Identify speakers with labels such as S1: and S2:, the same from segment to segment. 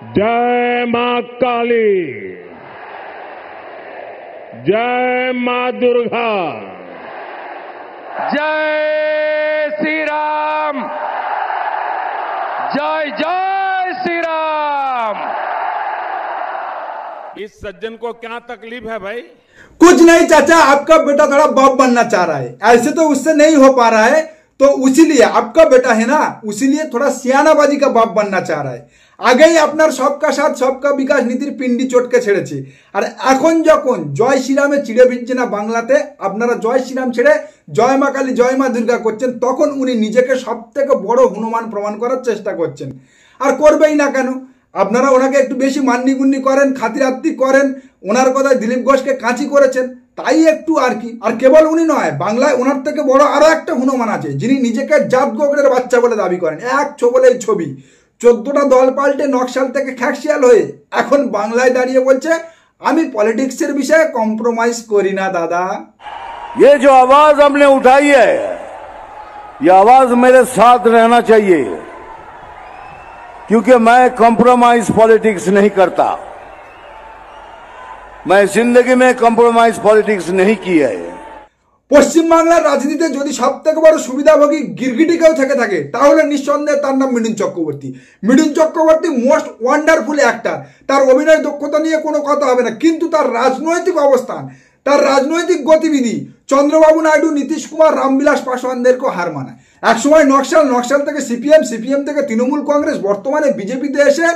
S1: जय मां काली, जय मां दुर्गा,
S2: जय श्री राम, जय जय श्री राम।
S1: इस सज्जन को क्या तकलीफ है भाई?
S3: कुछ नहीं चाचा, आपका बेटा थोड़ा बाप बनना चाह रहा है, ऐसे तो उससे नहीं हो पा रहा है, तो उसीलिए आपका बेटा है ना, उसीलिए थोड़ा सियानाबाजी का बाप बनना चाह रहा है। আগেই আপনার সবকা সাথ সবকা বিকাশ নীতির পিন্ডি চটকে ছেড়েছে, আর এখন যখন জয় শ্রীরামে চিড়ে ভিজছে না বাংলাতে, আপনারা জয় শ্রীরাম ছেড়ে জয় মা কালী জয় মা দুর্গা করছেন, তখন উনি নিজেকে সব থেকে বড় হনুমান প্রমাণ করার চেষ্টা করছেন। আর করবেই না কেন, আপনারা ওনাকে একটু বেশি মান্যিগুন্নি করেন, খাতিরাত্তি করেন, ওনার কথায় দিলীপ ঘোষকে কাঁচি করেছেন, তাই একটু আর কি। আর কেবল উনি নয়, বাংলায় ওনার থেকে বড় আরো একটা হনুমান আছে, যিনি নিজেকে জাত গোবরের বাচ্চা বলে দাবি করেন। এক ছবলেই ছবি, 14টা দল পাল্টে নকশাল থেকে খ্যাকশিয়াল হয়ে এখন বাংলায় দাঁড়িয়ে বলছে আমি পলিটিক্সের বিষয়ে কম্প্রোমাইজ করি না দাদা।
S4: ये जो आवाज हमने उठाई है, ये आवाज मेरे साथ रहना चाहिए, क्योंकि मैं कॉम्प्रोमाइज पॉलिटिक्स नहीं करता। मैं जिंदगी में कॉम्प्रोमाइज पॉलिटिक्स नहीं की है।
S3: পশ্চিমবাংলার রাজনীতিতে যদি সব থেকে বড় সুবিধাভোগী গিরগিটি কেউ থেকে থাকে, তাহলে নিঃসন্দেহে তার নাম Mithun Chakraborty. Mithun Chakraborty most wonderful actor, তার অভিনয় দক্ষতা নিয়ে কোনো কথা হবে না, কিন্তু তার রাজনৈতিক অবস্থান, তার রাজনৈতিক গতিবিধি চন্দ্রবাবু নাইডু, নীতিশ কুমার, রামবিলাস পাসওয়ানদেরকেও হার মানায়। একসময় নকশাল থেকে সিপিএম, সিপিএম থেকে তৃণমূল কংগ্রেস, বর্তমানে বিজেপিতে এসে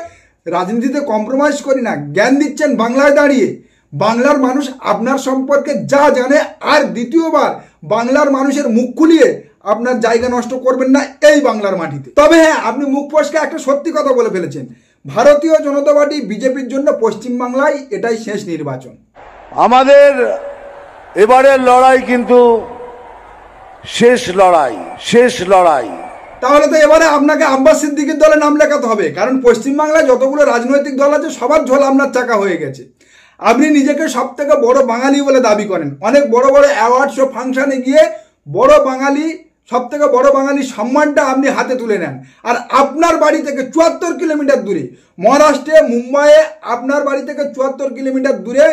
S3: রাজনীতিতে কম্প্রোমাইজ করি না জ্ঞান দিচ্ছেন বাংলায় দাঁড়িয়ে। বাংলার মানুষ আপনার সম্পর্কে যা জানে, আর দ্বিতীয়বার বাংলার মানুষের মুখ খুলিয়ে আপনার জায়গা নষ্ট করবেন না এই বাংলার মাটিতে। তবে হ্যাঁ, আপনি মুখ ফসকে একটা সত্যি কথা বলে ফেলেছেন, ভারতীয় জনতা পার্টি বিজেপির জন্য পশ্চিমবাংলায় এটাই শেষ নির্বাচন।
S4: আমাদের এবারের লড়াই কিন্তু শেষ লড়াই, শেষ লড়াই।
S3: তাহলে তো এবারে আপনাকে আব্বাস সিদ্দিকীর দলে নাম লেখাতে হবে, কারণ পশ্চিমবাংলায় যতগুলো রাজনৈতিক দল আছে সবার ঝোল আপনার চাকা হয়ে গেছে। আপনি নিজেকে সব থেকে বড় বাঙালি বলে দাবি করেন, অনেক বড় বড় অ্যাওয়ার্ড শো ফাংশনে গিয়ে বড় বাঙালি, সব থেকে বড় বাঙালি সম্মানটা আপনি হাতে তুলে নেন। আর আপনার বাড়ি থেকে 74 কিলোমিটার দূরে, মহারাষ্ট্রে মুম্বাইয়ে আপনার বাড়ি থেকে 74 কিলোমিটার দূরে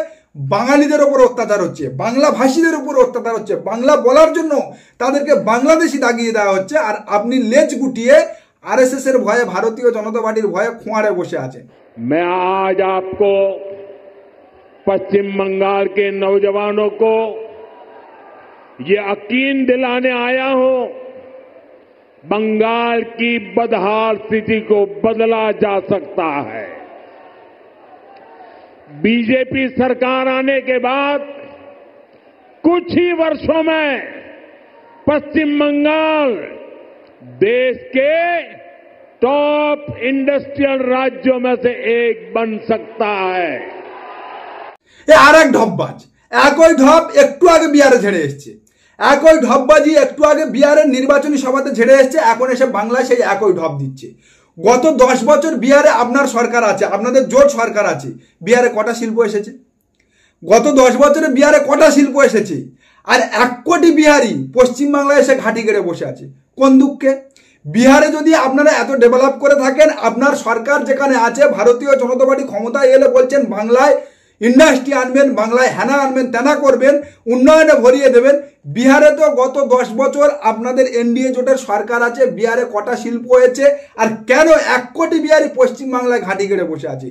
S3: বাঙালিদের ওপর অত্যাচার হচ্ছে, বাংলা ভাষীদের উপর অত্যাচার হচ্ছে, বাংলা বলার জন্য তাদেরকে বাংলাদেশি দাগিয়ে দেওয়া হচ্ছে, আর আপনি লেজ গুটিয়ে আরএসএস এর ভয়ে, ভারতীয় জনতা পার্টির ভয়ে খোঁয়ারে বসে আছেন।
S1: मैं आज आपको, पश्चिम बंगाल के नौजवानों को ये यकीन दिलाने आया हूं, बंगाल की बदहाल स्थिति को बदला जा सकता है। बीजेपी सरकार आने के बाद कुछ ही वर्षों में पश्चिम बंगाल देश के टॉप इंडस्ट्रियल राज्यों में से एक बन सकता है।
S3: এ আর এক ঢপবাজ, একই ঢপ একটু আগে বিহারে ঝেড়ে এসছে, একই ঢপবাজি একটু আগে বিহারের নির্বাচনী সভাতে ঝেড়ে এসছে, এখন এসে বাংলায় সেই একই ঢপ দিচ্ছে। গত 10 বছর বিহারে আপনার সরকার আছে, আপনাদের জোট সরকার আছে, বিহারে কটা শিল্প এসেছে? গত 10 বছরে বিহারে কটা শিল্প এসেছে? আর 1 কোটি বিহারি পশ্চিমবাংলায় এসে ঘাঁটি গেড়ে বসে আছে, কোন দুঃখে? বিহারে যদি আপনারা এত ডেভেলপ করে থাকেন, আপনার সরকার যেখানে আছে, ভারতীয় জনতা পার্টি ক্ষমতায় এলে বলছেন বাংলায় ইন্ডাস্ট্রি আনবেন, বাংলায় হ্যানা আনবেন, তেনা করবেন, উন্নয়নে ভরিয়ে দেবেন। বিহারে তো গত 10 বছর আপনাদের এনডিএ জোটের সরকার আছে, বিহারে কটা শিল্প হয়েছে? আর কেন 1 কোটি বিহারি পশ্চিমবাংলায় ঘাঁটি গেড়ে বসে আছে?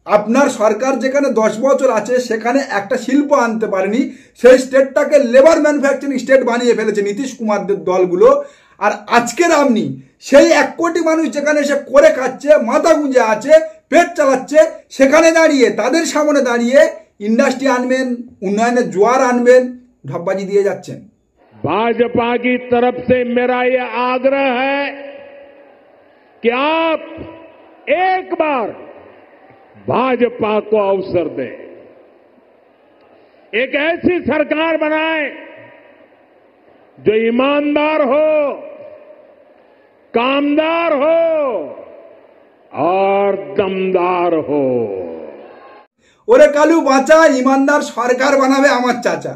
S3: আপনার সরকার যেখানে 10 বছর আছে, সেখানে একটা শিল্প আনতে পারেনি, সেই স্টেটটাকে লেবার ম্যানুফ্যাকচারিং স্টেট বানিয়ে ফেলেছে নীতিশ কুমারদের দলগুলো। আর আজকের আপনি সেই 1 কোটি মানুষ যেখানে এসে করে খাচ্ছে, মাথা গুঁজে আছে, পেট চালাচ্ছে, সেখানে দাঁড়িয়ে, তাদের সামনে দাঁড়িয়ে इंडस्ट्री आनबेन, उन्नयन जोर आनबेन, ढपबाजी दिए जाच्छेन।
S1: भाजपा की तरफ से मेरा यह आग्रह है कि आप एक बार भाजपा को अवसर दें, एक ऐसी सरकार बनाएं जो ईमानदार हो, कामदार हो और दमदार हो।
S3: ओरे कालू बाचा ईमानदार सरकार बनाबे आमार चाचा।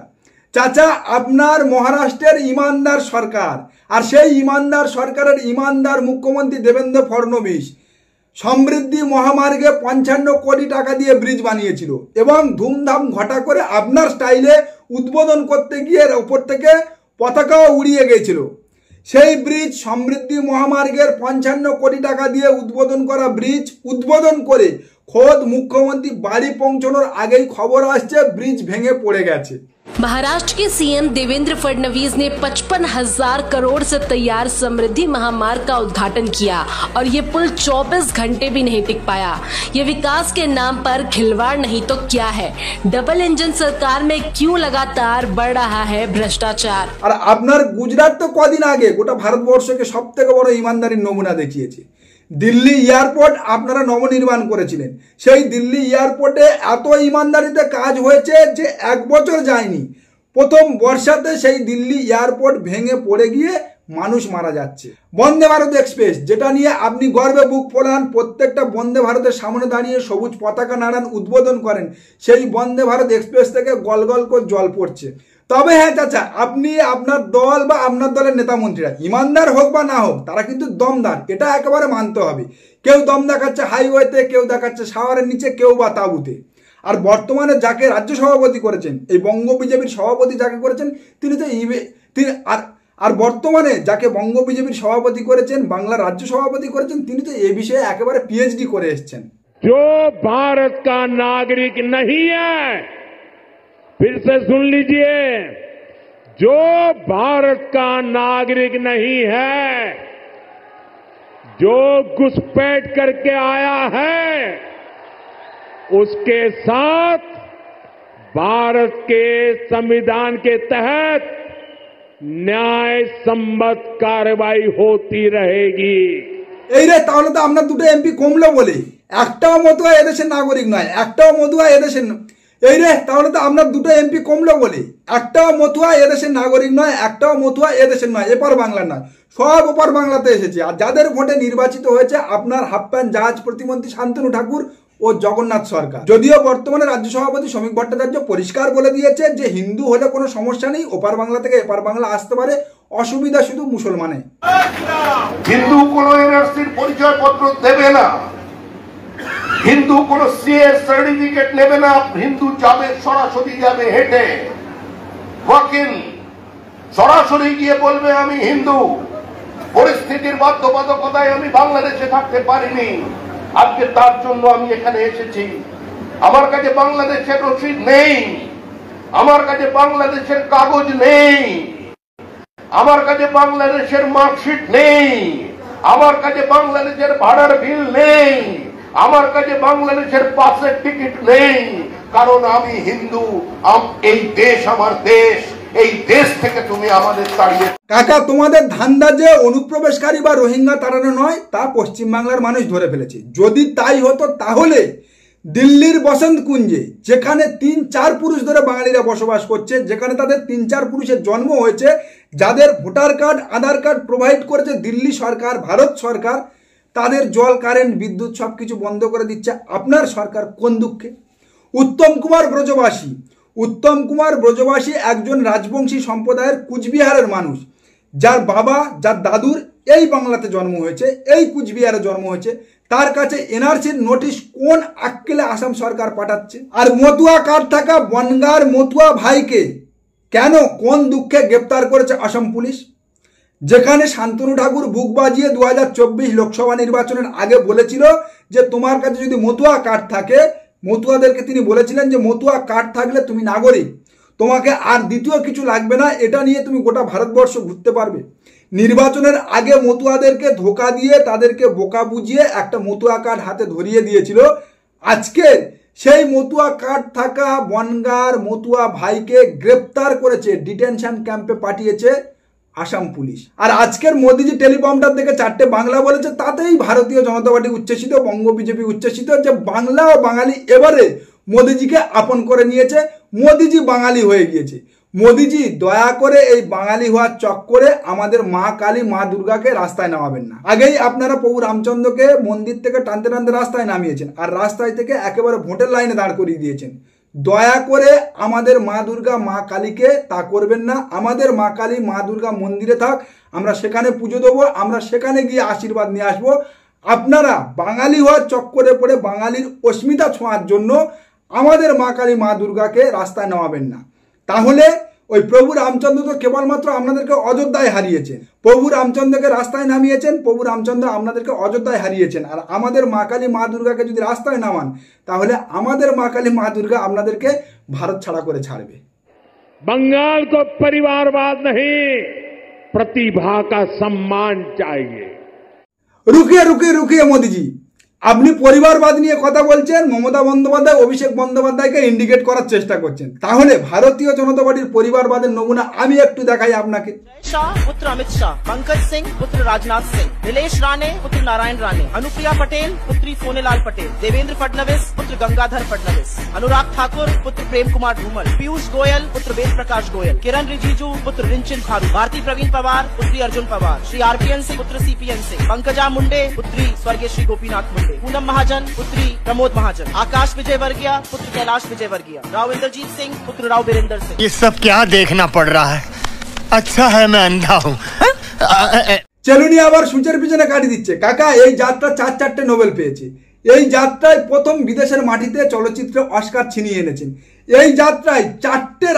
S3: चाचा आपनार महाराष्ट्रेर ईमानदार सरकार और सेई ईमानदार सरकारेर ईमानदार मुख्यमंत्री देवेंद्र फडणवीस সমৃদ্ধি মহামার্গে 55 কোটি টাকা দিয়ে ব্রিজ বানিয়েছিল এবং ধুমধাম ঘটা করে আপনার স্টাইলে উদ্বোধন করতে গিয়ে ওপর থেকে পতাকাও উড়িয়ে গিয়েছিল। সেই ব্রিজ সমৃদ্ধি মহামার্গের 55 কোটি টাকা দিয়ে উদ্বোধন করা ব্রিজ উদ্বোধন করে খোদ মুখ্যমন্ত্রী বাড়ি পৌঁছানোর আগেই খবর আসছে ব্রিজ ভেঙে পড়ে গেছে।
S5: महाराष्ट्र के सीएम देवेंद्र फडणवीस ने 55,000 करोड़ से तैयार समृद्धि महामार्ग का उद्घाटन किया और ये पुल 24 घंटे भी नहीं टिक पाया। ये विकास के नाम पर खिलवाड़ नहीं तो क्या है? डबल इंजन सरकार में क्यों लगातार बढ़ रहा है भ्रष्टाचार?
S3: और আপনার গুজরাট তো কদিন আগে গোটা ভারতবর্ষকে সবথেকে বড় ইমানদারির নমুনা দেখিয়েছে। দিল্লি এয়ারপোর্ট আপনারা নবনির্মাণ করেছিলেন, সেই দিল্লি এয়ারপোর্টে এত ইমানদারিতে কাজ হয়েছে যে 1 বছর যায়নি, প্রথম বর্ষাতে সেই দিল্লি এয়ারপোর্ট ভেঙে পড়ে গিয়ে মানুষ মারা যাচ্ছে। বন্দে ভারত এক্সপ্রেস যেটা নিয়ে আপনি গর্বে বুক ফোলান, প্রত্যেকটা বন্দে ভারতের সামনে দাঁড়িয়ে সবুজ পতাকা নাড়ান, উদ্বোধন করেন, সেই বন্দে ভারত এক্সপ্রেস থেকে গল গল করে জল পড়ছে। তবে হ্যাঁ চাচা, আপনি আপনার দল বা আপনার দলের নেতা মন্ত্রীরা ইমানদার হোক বা না হোক তারা কিন্তু দমদার, এটা একেবারে মানতে হবে। কেউ দম দেখাচ্ছে হাইওয়েতে, কেউ দেখাচ্ছে শাওয়ারের নিচে, কেউ বা তাঁবুতে। আর বর্তমানে যাকে রাজ্য সভাপতি করেছেন, এই বঙ্গ বিজেপির সভাপতি যাকে করেছেন তিনি তো আর বর্তমানে যাকে বঙ্গ বিজেপির সভাপতি করেছেন, বাংলা রাজ্য সভাপতি করেছেন, তিনি তো এ বিষয়ে একেবারে পিএইচডি করে এসেছেন।
S1: जो भारत का नागरिक नहीं है, फिर से सुन लीजिए, जो भारत का नागरिक नहीं है, जो घुसपैठ करके आया है, उसके साथ भारत के संविधान के तहत न्याय सम्मत कार्रवाई होती रहेगी।
S3: এই রে, তাহলে তো আপনার দুটো এমপি কমলো বলে, একটাও মতুয়া এদেশের নাগরিক নয়, একটাও মতুয়া এদেশের এই রে, তাহলে তো আপনার দুটো এমপি কমলো বলে, একটাও মতুয়া এদেশের নাগরিক নয়, একটাও মতুয়া এদেশের নয়, এপার বাংলার নয়, সব ওপার বাংলাতে এসেছে। আর যাদের ভোটে নির্বাচিত হয়েছে আপনার হাফ প্যান্ট জাহাজ প্রতিমন্ত্রী শান্তনু ঠাকুর ও জগন্নাথ সরকার। যদিও বর্তমানে রাজ্য সভাপতি শ্রমিক ভট্টাচার্য পরিষ্কার বলে দিয়েছে যে হিন্দু হলে কোনো সমস্যা নেই, ওপার বাংলা থেকে এপার বাংলা আসতে পারে, অসুবিধা শুধু মুসলমানে।
S6: হিন্দু কোনো এনআরসির পরিচয়পত্র দেবে না, হিন্দু কোনো সিএর সার্টিফিকেট নেবে না, হিন্দু যাবে সরাসরি যাবে হেঁটে, ওয়াকিল সরাসরি গিয়ে বলবে আমি হিন্দু। পরিস্থিতির বাধ্যবাধকতায় আমি বাংলাদেশে থাকতে পারিনি, আজকে তার জন্য আমি এখানে এসেছি। আমার কাছে বাংলাদেশের রসিদ নেই, আমার কাছে বাংলাদেশের কাগজ নেই, আমার কাছে বাংলাদেশের মার্কশিট নেই, আমার কাছে বাংলাদেশের ভাড়ার বিল নেই, আমার কাছে বাংলাদেশের পাসের টিকিট নেই, কারণ আমি হিন্দু। এই দেশ আমার দেশ, এই দেশ থেকে তুমি আমাদের তাড়িয়ে।
S3: কাকা, তোমাদের ধান্দা যে অনুপ্রবেশকারী বা রোহিঙ্গা তাড়ানো নয় তা পশ্চিমবাংলার মানুষ ধরে ফেলেছে। যদি তাই হতো তাহলে দিল্লির বসন্ত কুঞ্জে যেখানে 3-4 পুরুষ ধরে বাঙালিরা বসবাস করছে, যেখানে তাদের 3-4 পুরুষের জন্ম হয়েছে, যাদের ভোটার কার্ড আধার কার্ড প্রোভাইড করেছে দিল্লি সরকার, ভারত সরকার, তাদের জল কারেন্ট বিদ্যুৎ সবকিছু বন্ধ করে দিচ্ছে আপনার সরকার। কোন দুঃখে? উত্তম কুমার ব্রজবাসী একজন রাজবংশী সম্প্রদায়ের কুচবিহারের মানুষ, যার বাবা যার দাদুর এই বাংলাতে জন্ম হয়েছে, এই কুচবিহারে জন্ম হয়েছে, তার কাছে এনআরসির নোটিশ কোন আক্কেলে আসাম সরকার পাঠাচ্ছে? আর মতুয়া কার্ড থাকা বনগাঁর মতুয়া ভাইকে কেন কোন দুঃখে গ্রেপ্তার করেছে আসাম পুলিশ? যেখানে শান্তনু ঠাকুর বুক বাজিয়ে 2024 লোকসভা নির্বাচনের আগে বলেছিল যে তোমার কাছে যদি মতুয়া কার্ড থাকে, মতুয়াদেরকে তিনি বলেছিলেন যে মতুয়া কার্ড থাকলে তুমি নাগরিক, তোমাকে আর দ্বিতীয় কিছু লাগবে না, এটা নিয়ে তুমি গোটা ভারতবর্ষ ঘুরতে পারবে। নির্বাচনের আগে মতুয়াদেরকে ধোকা দিয়ে তাদেরকে বোকা বুঝিয়ে একটা মতুয়া কার্ড হাতে ধরিয়ে দিয়েছিল। আজকে সেই মতুয়া কার্ড থাকা বনগাঁর মতুয়া ভাইকে গ্রেপ্তার করেছে, ডিটেনশন ক্যাম্পে পাঠিয়েছে আসাম পুলিশ। আর আজকের মোদিজি টেলিপ্রম্পটার থেকে 4টে বাংলা বলেছে, তাতেই ভারতীয় জনতা পার্টি উচ্ছ্বসিত, বঙ্গ বিজেপি উচ্ছ্বসিত যে বাংলা ও বাঙালি এবারে মোদিজিকে আপন করে নিয়েছে, মোদিজি বাঙালি হয়ে গিয়েছে। মোদিজি দয়া করে এই বাঙালি হওয়ার চক্করে আমাদের মা কালী মা দুর্গাকে রাস্তায় নামাবেন না। আগেই আপনারা প্রভু রামচন্দ্রকে মন্দির থেকে টানতে টানতে রাস্তায় নামিয়েছেন, আর রাস্তায় থেকে একেবারে ভোটের লাইনে দাঁড় করিয়ে দিয়েছেন। দয়া করে আমাদের মা দুর্গা মা কালীকে তা করবেন না। আমাদের মা কালী মা দুর্গা মন্দিরে থাক, আমরা সেখানে পুজো দেবো, আমরা সেখানে গিয়ে আশীর্বাদ নিয়ে আসবো। আপনারা বাঙালি হওয়ার চক্করে পড়ে বাঙালির অস্মিতা ছোঁয়ার জন্য আমাদের মা কালী মা দুর্গাকে রাস্তায় নামাবেন না। তাহলে ওই প্রভু রামচন্দ্র তো কেবলমাত্র আপনাদেরকে অযোধ্যায় হারিয়েছেন, প্রভু রামচন্দ্রকে রাস্তায় নামিয়েছেন, প্রভু রামচন্দ্র আপনাদেরকে অযোধ্যায় হারিয়েছেন। আর আমাদের মা কালী মা দুর্গাকে যদি রাস্তায় নামান তাহলে আমাদের মা কালী মা দুর্গা আপনাদেরকে ভারত ছাড়া করে ছাড়বে।
S1: बंगाल को परिवारवाद नहीं, प्रतिभा का सम्मान चाहिए।
S3: रुकिए रुकिए रुकिए मोदी जी, আপনি পরিবারবাদ নিয়ে কথা বলছেন, মমতা বন্দ্যোপাধ্যায় অভিষেক বন্দ্যোপাধ্যায়কে ইন্ডিকেট করার চেষ্টা করছেন। তাহলে ভারতীয় জনতা পার্টির পরিবারবাদের নমুনা আমি একটু দেখাই আপনাকে।
S7: शाह पुत्र अमित शाह, पंकज सिंह पुत्र राजनाथ सिंह, नीलेश राणे पुत्र नारायण राणे, अनुप्रिया पटेल पुत्री सोनेलाल पटेल, देवेंद्र फडणवीस पुत्र गंगाधर फडणवीस, अनुराग ठाकुर पुत्र प्रेम कुमार धूमल, पीयूष गोयल पुत्र वेद प्रकाश गोयल, किरण रिजिजू पुत्र रिंचन थारू, भारती प्रवीण पवार पुत्री अर्जुन पवार, श्री आरपीएन सिंह पुत्र सीपीएन सिंह, पंकजा मुंडे पुत्री स्वर्गीय श्री गोपीनाथ मुंडे, पूनम महाजन पुत्री प्रमोद महाजन, आकाश विजय वर्गीय पुत्र कैलाश विजय वर्गीय, राव इंद्रजीत सिंह पुत्र राव बीरेंद्र सिंह।
S8: ये सब क्या देखना पड़ रहा है? अच्छा है मैं अंधा हूँ।
S3: চলুনি আবার সূচের পিছনে কাটি দিচ্ছে। কাকা এই যাত্রা 4 নোবেল পেয়েছে। এই যাত্রায় প্রথম বিদেশের মাটিতে চলচ্চিত্রে অস্কার ছিনিয়ে এনেছেন। এই যাত্রায় 4টে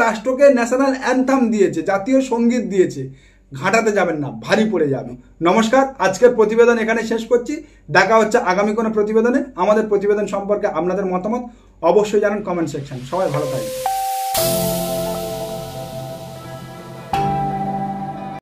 S3: রাষ্ট্রকে ন্যাশনাল অ্যান্থাম দিয়েছে, জাতীয় সঙ্গীত দিয়েছে। ঘাটাতে যাবেন না, ভারী পড়ে যাবে। নমস্কার, আজকের প্রতিবেদন এখানে শেষ করছি। দেখা হচ্ছে আগামী কোনো প্রতিবেদনে। আমাদের প্রতিবেদন সম্পর্কে আপনাদের মতামত অবশ্যই জানান কমেন্ট সেকশন। সবাই ভালো থাকবেন।